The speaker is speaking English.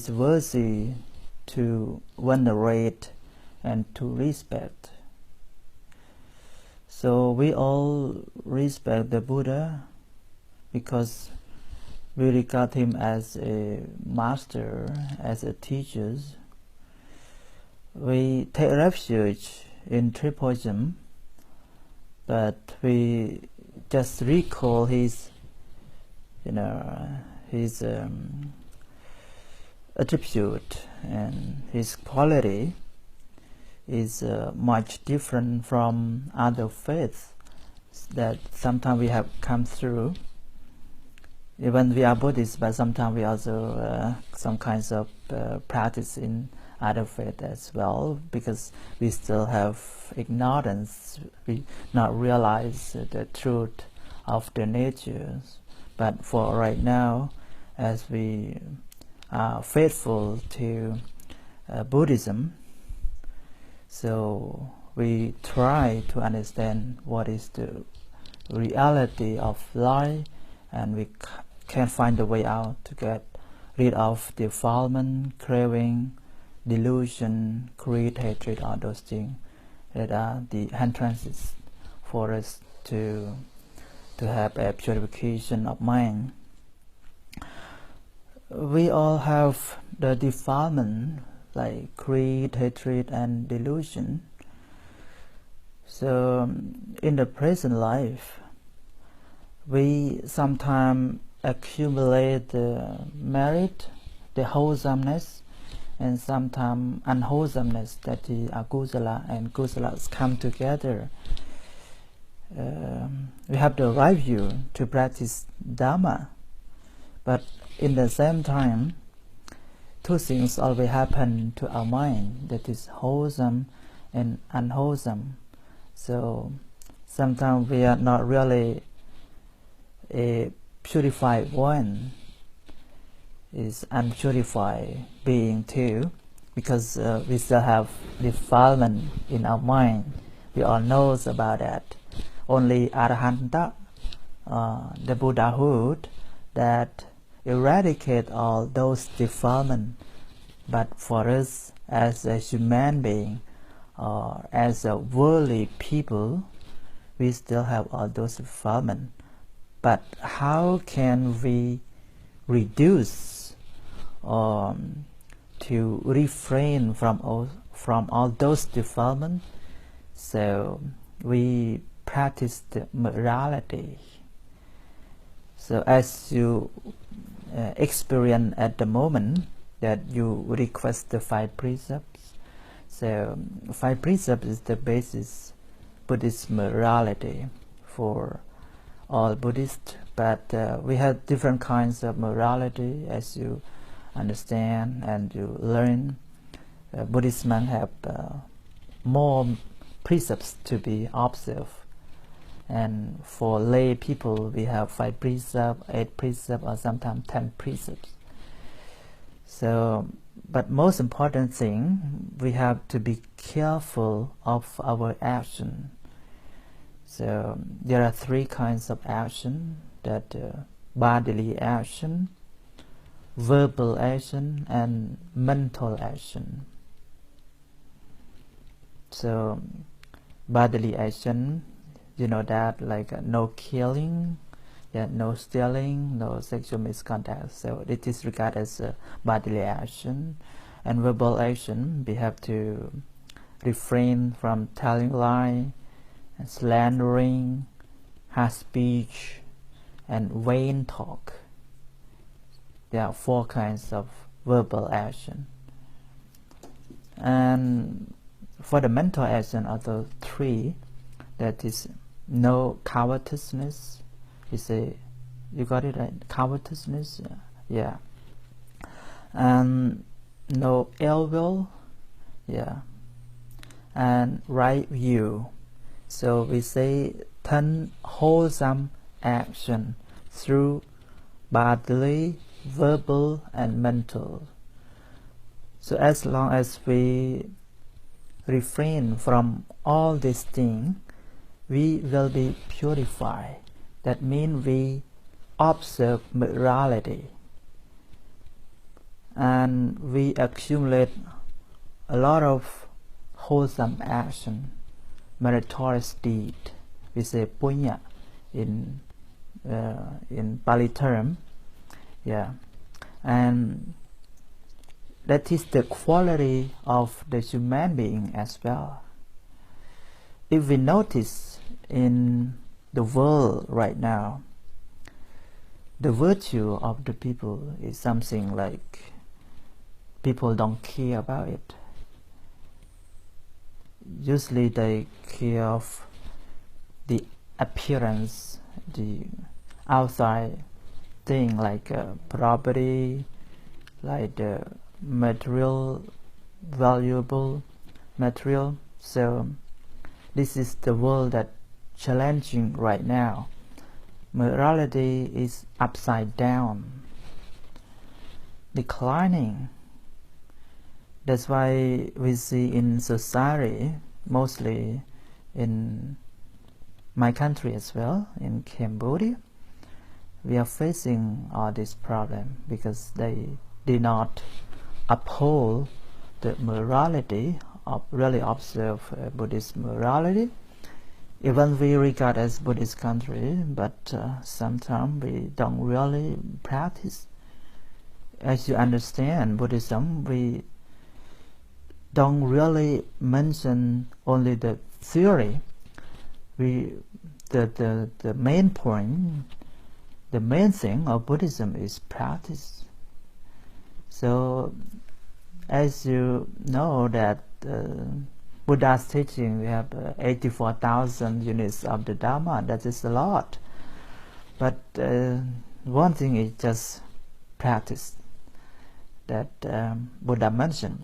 is worthy to venerate and to respect. So we all respect the Buddha because we regard him as a master, as a teacher. We take refuge in Tripoism, but we just recall his, his attribute and his quality is much different from other faiths that sometimes we have come through. Even we are Buddhists, but sometimes we also some kinds of practice in other faith as well, because we still have ignorance, we not realize the truth of the natures. But for right now, as we are faithful to Buddhism, so we try to understand what is the reality of life, and we can find a way out to get rid of defilement, craving, delusion, greed, hatred, all those things that are the hindrances for us to have a purification of mind. We all have the defilement like greed, hatred, and delusion. So in the present life, we sometimes accumulate the merit, the wholesomeness, and sometimes unwholesomeness, that the akusala and kusalas come together. We have the right view to practice Dhamma, but in the same time, two things always happen to our mind, that is wholesome and unwholesome. So sometimes we are not really a purified one, is unpurified being too, because we still have defilement in our mind. We all knows about that. Only Arahanta, the Buddhahood, that eradicate all those defilement. But for us as a human being or as a worldly people, we still have all those defilement. But how can we reduce to refrain from all those defilement? So we practice the morality. So as you experience at the moment that you request the 5 precepts, so 5 precepts is the basis Buddhist morality for all Buddhists, but we have different kinds of morality as you understand and you learn. Buddhist monks have more precepts to be observed, and for lay people we have 5 precepts, 8 precepts, or sometimes 10 precepts. So, but most important thing, we have to be careful of our action. So there are 3 kinds of action, that bodily action, verbal action, and mental action. So bodily action, you know that, like no killing, no stealing, no sexual misconduct. So it is regarded as bodily action. And verbal action, we have to refrain from telling lie, and slandering, harsh speech, and vain talk. There are 4 kinds of verbal action. And for the mental action are the 3, that is no covetousness. You got it right? Covetousness, yeah. And no ill will, yeah. And right view. So we say 10 wholesome action through bodily, verbal, and mental. So as long as we refrain from all these things, we will be purified. That means we observe morality. and we accumulate a lot of wholesome action, meritorious deed. We say punya in Pali term, yeah, and that is the quality of the human being as well. If we notice in the world right now, the virtue of the people is something like people don't care about it. Usually they care of the appearance, the outside thing, like property, like the material, valuable material. So this is the world that challenging right now. Morality is upside down, declining. That's why we see in society, mostly in my country as well, in Cambodia, we are facing all this problem because they did not uphold the morality, really observe Buddhist morality. Even we regard as Buddhist country, but sometimes we don't really practice. As you understand Buddhism, we don't really mention only the theory. The main point, the main thing of Buddhism is practice. So, as you know that Buddha's teaching, we have 84,000 units of the Dhamma. That is a lot. But one thing is just practice that Buddha mentioned.